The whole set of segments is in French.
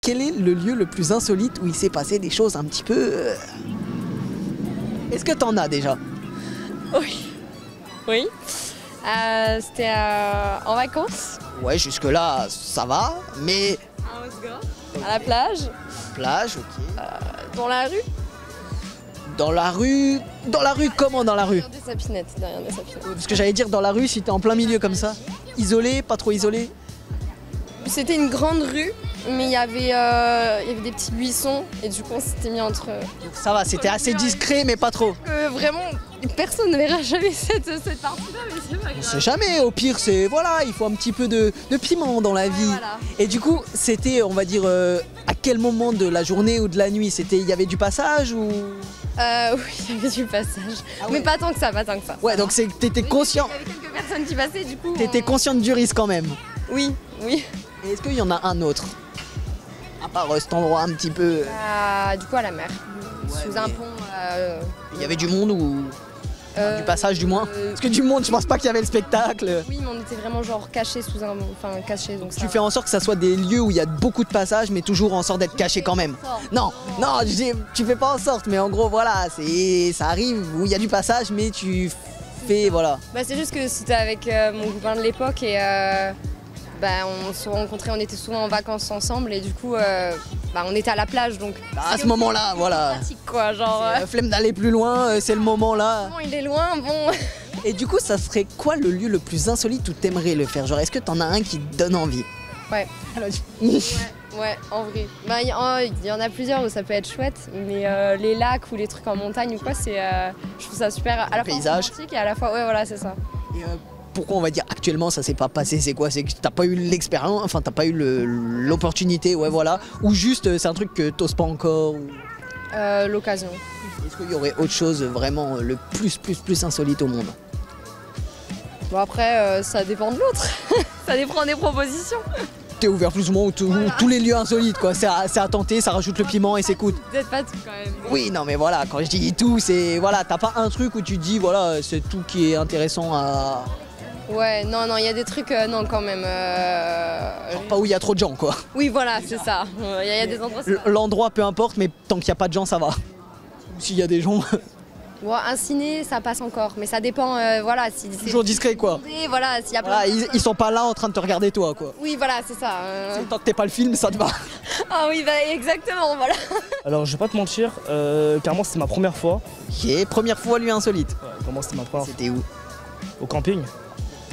quel est le lieu le plus insolite où il s'est passé des choses un petit peu... Est-ce que t'en as déjà? Oui. Oui. C'était en vacances. Ouais, jusque-là, ça va, mais... À Osgore. À la plage. Plage, ok. Dans la rue. Dans la rue... Dans la rue, comment dans la rue? Derrière des sapinettes. Parce que j'allais dire dans la rue, si t'es en plein milieu comme ça. Isolé, pas trop isolé? C'était une grande rue, mais il y avait des petits buissons et du coup on s'était mis entre... Ça va, c'était assez discret, mais pas trop. Vraiment, personne ne verra jamais cette partie-là, mais c'est pas On grave. sait jamais, au pire, c'est... Voilà, il faut un petit peu de piment dans la vie. Voilà. Et du coup, c'était, on va dire, à quel moment de la journée ou de la nuit? Il y avait du passage ou... Oui, il y avait du passage. Ah ouais. Mais pas tant que ça, pas tant que ça. Ouais, donc t'étais conscient... Il y avait quelques personnes qui passaient, du coup... T'étais consciente du risque quand même. Oui, oui. Et est-ce qu'il y en a un autre? À part cet endroit un petit peu... Du coup, à la mer. Sous un pont... Il y avait du monde ou... du passage du moins? Parce que du monde, je pense pas qu'il y avait le spectacle. Oui, mais on était vraiment genre cachés sous un... Enfin, cachés, donc Tu fais en sorte que ça soit des lieux où il y a beaucoup de passages, mais toujours en sorte d'être caché quand même. Non, non, je dis, tu fais pas en sorte, mais en gros, voilà, ça arrive où il y a du passage, mais tu fais, voilà. Bah, c'est juste que c'était avec mon copain de l'époque et on se rencontrait, on était souvent en vacances ensemble et du coup on était à la plage donc... À ce moment-là, voilà. Pratique, quoi, genre... La flemme d'aller plus loin, c'est le moment là. Bon, il est loin, bon... Et du coup, ça serait quoi le lieu le plus insolite où t'aimerais le faire? Genre, est-ce que t'en as un qui te donne envie? Ouais. Ouais, en vrai. Bah, il y en a plusieurs où ça peut être chouette, mais les lacs ou les trucs en montagne ou quoi, c'est, je trouve ça super à la fois paysage. romantique et à la fois, ouais, voilà, c'est ça. Et, pourquoi on va dire actuellement ça s'est pas passé? C'est quoi? C'est que t'as pas eu l'expérience, enfin t'as pas eu l'opportunité, ouais voilà. Ou juste c'est un truc que t'oses pas encore ou... L'occasion. Est-ce qu'il y aurait autre chose vraiment le plus insolite au monde? Bon après, ça dépend de l'autre. Ça dépend des propositions. T'es ouvert plus ou moins tous les lieux insolites quoi. C'est à tenter, ça rajoute le piment et c'est cool. Peut-être pas tout quand même. Oui non mais voilà, quand je dis tout, c'est voilà, t'as pas un truc où tu dis voilà, c'est tout qui est intéressant à... Ouais, non, il y a des trucs, non, quand même. Pas où il y a trop de gens quoi. Oui, voilà, c'est ça. Il y a des endroits... L'endroit peu importe, mais tant qu'il n'y a pas de gens ça va. S'il y a des gens... Bon, un ciné, ça passe encore, mais ça dépend, voilà. Si toujours discret quoi. Voilà, s'il y a plein voilà, de... ils sont pas là en train de te regarder toi quoi. Oui, voilà, c'est ça. Tant que t'es pas le film, ça te va. Ah oui, bah exactement, voilà. Alors je vais pas te mentir, carrément c'était ma première fois. Ok, première fois lui insolite. Ouais, comment c'était ma première fois? C'était où? Au camping.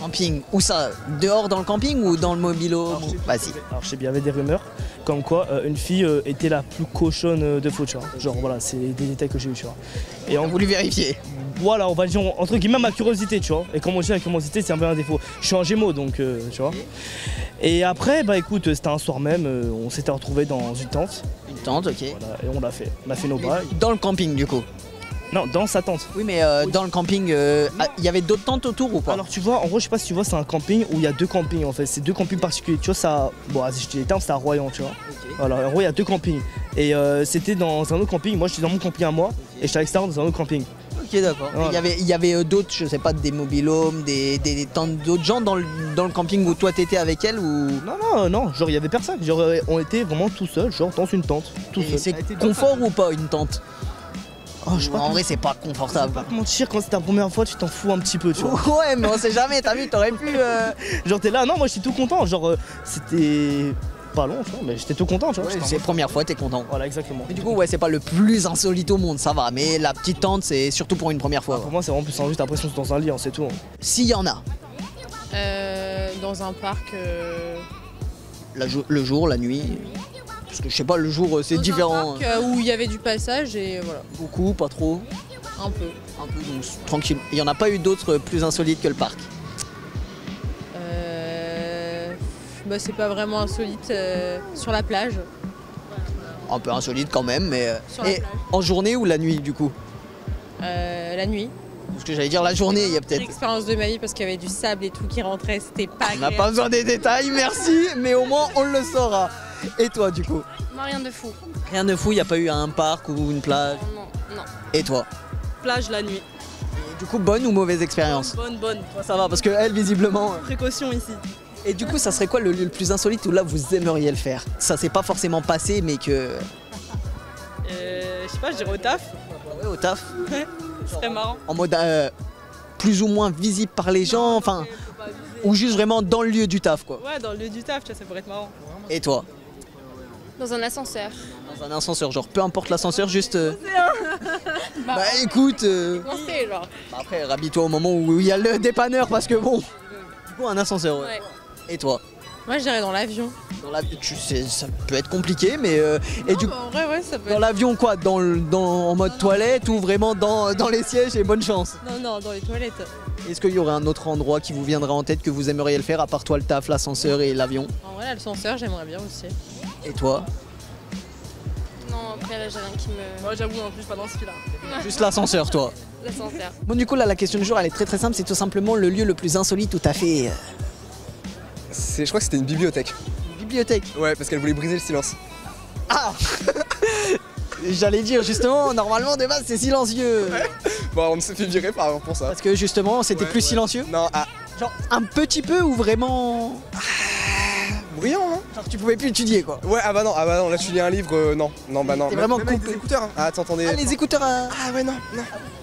Camping, où ça? Dehors dans le camping ou dans le mobilo? Vas-y. Alors je sais bien, il y avait des rumeurs comme quoi une fille était la plus cochonne de foot, tu vois. Genre voilà, c'est des détails que j'ai eu, tu vois. Et on a voulu vérifier. Voilà, on va dire entre guillemets ma curiosité, tu vois. Et comme on dit, la curiosité c'est un peu un défaut. Je suis un Gémeaux donc, tu vois. Et après, bah écoute, c'était un soir même, on s'était retrouvés dans une tente. Une tente, ok. Voilà, et on l'a fait. On a fait nos bails. Dans le camping du coup? Non, dans sa tente. Oui, mais dans le camping, il y avait d'autres tentes autour ou pas? Alors tu vois, en gros, je sais pas si tu vois, c'est un camping où il y a deux campings en fait. C'est deux campings particuliers. Tu vois, ça. Bon, si je te dis les termes, c'était à Royan, tu vois. Okay. Voilà, en gros, il y a deux campings. Et c'était dans un autre camping. Moi, j'étais dans mon camping à moi et j'étais à l'extérieur dans un autre camping. Ok, d'accord. Voilà. Il y avait d'autres, je sais pas, des mobilhomes, des tentes d'autres gens dans le camping où toi t'étais avec elle ou... Non, genre il y avait personne. Genre on était vraiment tout seul, genre dans une tente. Tout seul. C'est confort ou pas une tente? Oh, je sais pas en vrai, c'est pas confortable. Je vais pas te mentir, quand c'est ta première fois, tu t'en fous un petit peu, tu vois. Ouais, mais on sait jamais, t'as vu, t'aurais pu. Genre, t'es là, non, moi j'étais tout content. Genre, c'était pas long, tu vois, mais j'étais tout content, tu vois. Ouais, c'est la première fois, t'es content. Voilà, exactement. Mais du coup, ouais, c'est pas le plus insolite au monde, ça va. Mais la petite tente, c'est surtout pour une première fois. Ah, pour moi, c'est vraiment plus insolite. Après, c'est dans un lit, hein, c'est tout. Hein. S'il y en a. Dans un parc. Le jour, la nuit. Parce que je sais pas, le jour c'est différent. Un parc où il y avait du passage et voilà. Beaucoup, pas trop. Un peu. Un peu, donc tranquille. Il n'y en a pas eu d'autres plus insolites que le parc? Bah, c'est pas vraiment insolite sur la plage. Un peu insolite quand même, mais. Et en journée ou la nuit du coup? La nuit. Parce que j'allais dire la journée, il y a peut-être. L'expérience de ma vie parce qu'il y avait du sable et tout qui rentrait, c'était pas agréable. On n'a pas besoin des détails, merci, mais au moins on le saura. Et toi du coup? Non, rien de fou. Rien de fou, il n'y a pas eu un parc ou une plage? Non. Et toi? Plage la nuit. Et du coup, bonne ou mauvaise expérience? Bonne. Ça va, parce que elle, visiblement... Précaution ici. Et du coup, ça serait quoi le lieu le plus insolite où là vous aimeriez le faire? Ça s'est pas forcément passé, mais que. Je sais pas, je dirais au taf. Ouais, au taf. Ouais, ce serait marrant. En mode plus ou moins visible par les gens, enfin. Ou juste vraiment dans le lieu du taf, quoi. Ouais, dans le lieu du taf, tu vois, ça pourrait être marrant. Et toi? Dans un ascenseur. Dans un ascenseur, genre peu importe l'ascenseur, juste. Bah écoute. Pensez, genre. Après, rhabille-toi au moment où il y a le dépanneur parce que bon. Du coup, un ascenseur, ouais. Ouais. Et toi? Moi, je dirais dans l'avion. Tu sais, ça peut être compliqué, mais. Et du coup, En vrai, ouais, ça peut dans être. l'avion, quoi? En mode toilette ou vraiment dans les sièges et bonne chance? Non, dans les toilettes. Est-ce qu'il y aurait un autre endroit qui vous viendrait en tête que vous aimeriez le faire à part toi, le taf, l'ascenseur et l'avion? En vrai, l'ascenseur, j'aimerais bien aussi. Et toi? Non, après là, j'ai rien qui me. Moi, j'avoue, en plus, pas dans ce là. Juste l'ascenseur, toi? L'ascenseur. Bon, du coup, là, la question du jour, elle est très très simple. C'est tout simplement le lieu le plus insolite où t'as fait. Je crois que c'était une bibliothèque. Bibliothèque. Ouais, parce qu'elle voulait briser le silence. Ah J'allais dire, justement, normalement, de base, c'est silencieux. Bon, on s'est fait virer pour ça. Parce que justement, c'était Ouais, plus ouais. silencieux. Non, Genre, un petit peu ou vraiment. bruyant, hein. Genre, tu pouvais plus étudier, quoi. Ouais, ah bah non, là tu lis un livre, non. Non, bah non. T'es vraiment Même avec coupé. des écouteurs, hein. Ah, t'entendais. Ah, les écouteurs à. Ah ouais, non.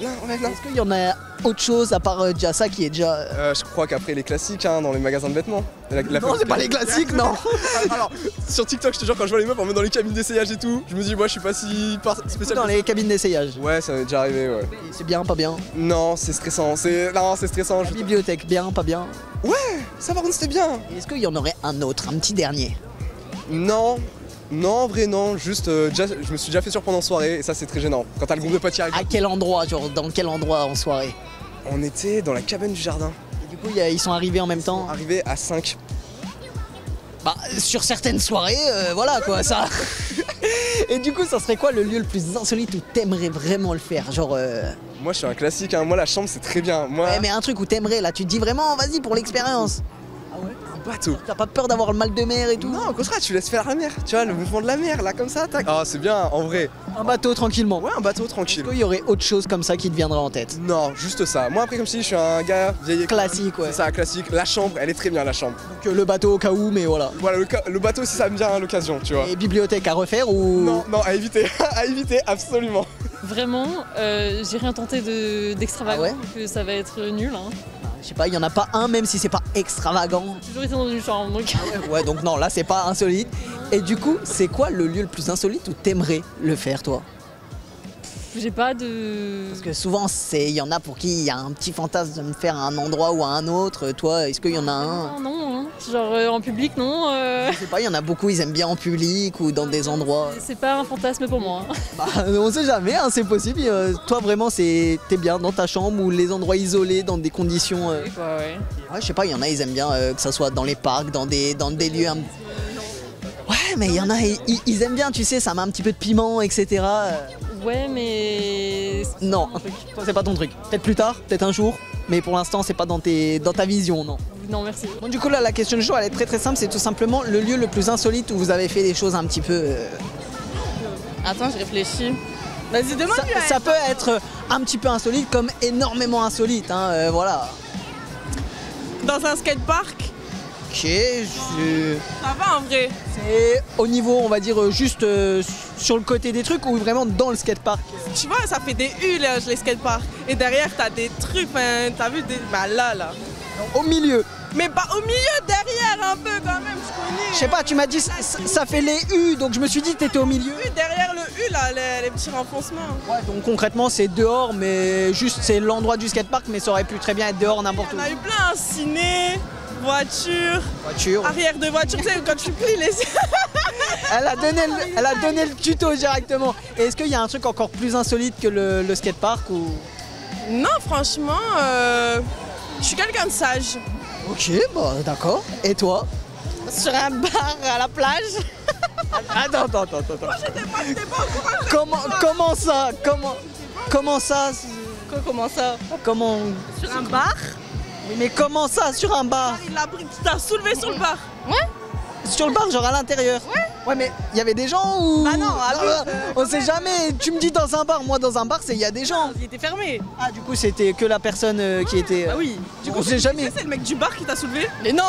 Est-ce qu'il y en a autre chose à part déjà ça qui est déjà. Je crois qu'après les classiques, hein, dans les magasins de vêtements. Non, c'est pas les classiques, non. Alors, sur TikTok, je te jure, quand je vois les meufs en mettant dans les cabines d'essayage et tout, je me dis, moi, je suis pas si spécial. Dans les cabines d'essayage. Ouais, ça m'est déjà arrivé, ouais. C'est bien, pas bien. Non, c'est stressant. Non, c'est stressant. La bibliothèque, bien, pas bien. Ça, par contre, c'était bien. Est-ce qu'il y en aurait un autre, un petit dernier? Non, en vrai non, juste je me suis déjà fait surprendre en soirée et ça c'est très gênant. Quand t'as le groupe de potes qui arrive. À quel endroit, genre dans quel endroit en soirée? On était dans la cabane du jardin. Et du coup, ils sont arrivés en même temps. Arrivé à 5. Bah, sur certaines soirées, voilà quoi, ça. Et du coup, ça serait quoi le lieu le plus insolite où t'aimerais vraiment le faire? Genre. Moi je suis un classique, hein. Moi la chambre c'est très bien. Moi, Ouais, mais un truc où t'aimerais, là, tu te dis vraiment, vas-y pour l'expérience. un bateau. T'as pas peur d'avoir le mal de mer et tout? Non, au contraire, tu laisses faire la mer. Tu vois, le mouvement de la mer là comme ça, tac. Ah, c'est bien en vrai. Un bateau tranquillement. Ouais, un bateau Est-ce tranquille. qu'il y aurait autre chose comme ça qui te viendrait en tête? Non, juste ça. Moi après, comme je dis, je suis un gars vieille école. Classique, ouais. C'est ça, classique. La chambre, elle est très bien la chambre. Donc le bateau au cas où, mais voilà. Voilà, le bateau si ça me vient à l'occasion, tu vois. Et bibliothèque à refaire ou. Non, à éviter, à éviter absolument. Vraiment, j'ai rien tenté d'extravagant, Ah ouais donc ça va être nul. Hein. Je sais pas, il y en a pas un, même si c'est pas extravagant. J'ai toujours été dans une chambre, donc Ouais, donc non, là c'est pas insolite. Et du coup, c'est quoi le lieu le plus insolite où t'aimerais le faire, toi? j'ai pas de... Parce que souvent, il y en a pour qui il y a un petit fantasme de me faire à un endroit ou à un autre. Toi, est-ce qu'il y en a un? Non, hein. Genre en public, non. Je sais pas, il y en a beaucoup, ils aiment bien en public ou dans des endroits. C'est pas un fantasme pour moi. Hein. Bah, on sait jamais, hein, c'est possible. Toi, vraiment, t'es bien dans ta chambre ou les endroits isolés, dans des conditions. Ouais, quoi, ouais. Ouais, je sais pas, il y en a, ils aiment bien que ça soit dans les parcs, dans des lieux. Ouais, mais il y en a, ils aiment bien, tu sais, ça met un petit peu de piment, etc. Ouais, mais... Non, toi, c'est pas ton truc. Peut-être plus tard, peut-être un jour, mais pour l'instant, c'est pas dans ta vision, non. Non, merci. Bon, du coup, là, la question du jour, elle est très très simple. C'est tout simplement le lieu le plus insolite où vous avez fait des choses un petit peu. Attends, je réfléchis. Vas-y, demande-lui. Ça peut être un petit peu insolite comme énormément insolite, hein, voilà. Dans un skatepark, Ok, ça va en vrai. c'est au niveau, on va dire, juste sur le côté des trucs ou vraiment dans le skatepark. Tu vois, ça fait des U là, les skateparks. Et derrière, t'as des trucs, t'as vu des. Bah là. Au milieu. Mais pas au milieu, derrière un peu quand même, je connais. Je sais pas, tu m'as dit ça fait les U, donc je me suis dit t'étais au milieu. Oui, derrière le U là, les petits renfoncements. Ouais, donc concrètement c'est dehors, mais juste c'est l'endroit du skatepark, mais ça aurait pu très bien être dehors n'importe où. On a eu plein, ciné, voiture, arrière de voiture, tu sais, quand tu plies les. Elle a donné le tuto directement. Et est-ce qu'il y a un truc encore plus insolite que le skatepark ou... Non, franchement, je suis quelqu'un de sage. Ok, bah d'accord. Et toi? Sur un bar à la plage. Attends. J'étais pas au courant. Comment ça? Comment ça? Comment ça? Comment... Sur un bar. Oui, mais comment ça sur un bar? Il t'a soulevé sur le bar. Sur le bar, genre à l'intérieur? Ouais. Ouais, mais il y avait des gens ou... Bah non, on sait jamais. Tu me dis dans un bar, moi dans un bar, c'est il y a des gens. Il était fermé. Ah, du coup, c'était que la personne qui était... Bah oui. Du coup, on sait jamais. c'est le mec du bar qui t'a soulevé? Mais non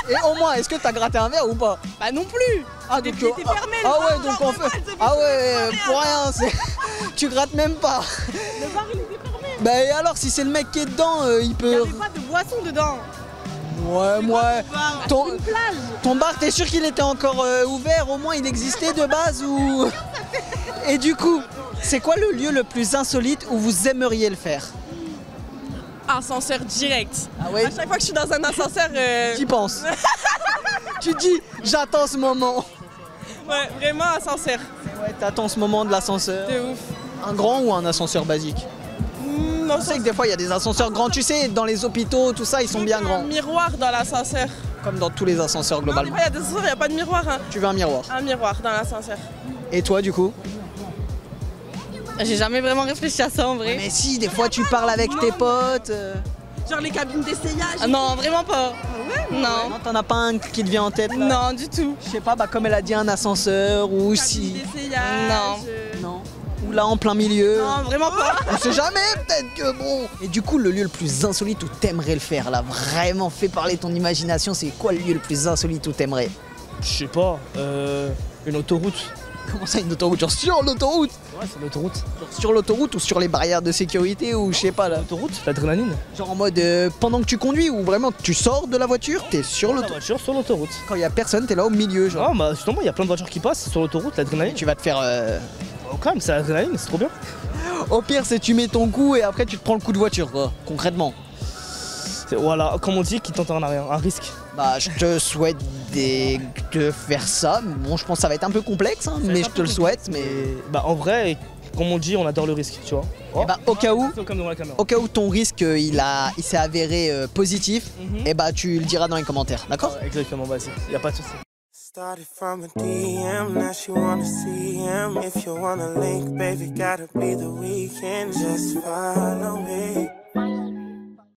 Et au moins, est-ce que t'as gratté un verre ou pas? Bah non plus. Ah, Il donc, était fermé. ah ouais, donc en fait... Ah ouais, pour rien, c'est... Tu grattes même pas. Le bar il était fermé. Bah et alors, si c'est le mec qui est dedans, il Il n'y peut... avait pas de boisson dedans. Ouais, moi... Ton... Une plage. Ton bar, t'es sûr qu'il était encore ouvert? Au moins, il existait de base ou... Et du coup, c'est quoi le lieu le plus insolite où vous aimeriez le faire? Ascenseur direct. Ah ouais? À chaque fois que je suis dans un ascenseur, T'y penses? Tu dis, j'attends ce moment. ouais, vraiment ascenseur. Ouais, t'attends ce moment de l'ascenseur. C'est ouf. Un grand ou un ascenseur basique? Non, Je sais que des fois, il y a des ascenseurs grands. Tu sais, dans les hôpitaux, tout ça, ils sont bien un grands. miroir dans l'ascenseur. Comme dans tous les ascenseurs, Non, des globalement. fois, il y a des ascenseurs, il n'y a pas de miroir. Hein. Tu veux un miroir? Un miroir dans l'ascenseur. Et toi, du coup? J'ai jamais vraiment réfléchi à ça en vrai. Mais si, des fois, tu parles avec tes potes. Genre les cabines d'essayage. Ah non, vraiment pas. Non. Non, t'en as pas un qui te vient en tête là? Non, du tout. Je sais pas, bah comme elle a dit, un ascenseur ou Cabine si... d'essayage. Non. Non. Ou là en plein milieu. Non, vraiment pas. On sait jamais, peut-être que bon. Et du coup, le lieu le plus insolite où t'aimerais le faire, là, vraiment fait parler ton imagination, c'est quoi le lieu le plus insolite où t'aimerais? Je sais pas, une autoroute. Comment ça, une autoroute? Genre sur l'autoroute? Ouais, c'est l'autoroute. Genre sur l'autoroute ou sur les barrières de sécurité ou je sais pas là? L'autoroute, l'adrénaline. Genre en mode pendant que tu conduis ou vraiment tu sors de la voiture, t'es sur La l'autoroute. voiture sur l'autoroute. Quand il y a personne, t'es là au milieu, genre. Ah bah justement, il y a plein de voitures qui passent sur l'autoroute, l'adrénaline. Tu vas te faire. Oh, quand même, c'est l'adrénaline, c'est trop bien. Au pire, c'est tu mets ton coup et après tu te prends le coup de voiture, quoi, concrètement. Voilà, comme on dit, qui tente en arrière, un risque. Bah, je te souhaite de faire ça. Bon, je pense que ça va être un peu complexe, hein, mais je te le souhaite. Mais Bah en vrai, comme on dit, on adore le risque, tu vois. Et bah, au cas où, C'est comme devant la caméra. au cas où ton risque il s'est avéré positif, et bah tu le diras dans les commentaires, d'accord? Ouais, exactement, vas-y, y a pas de souci. Started from a DM, now she wanna see him. If you wanna link, baby, gotta be the weekend. Just follow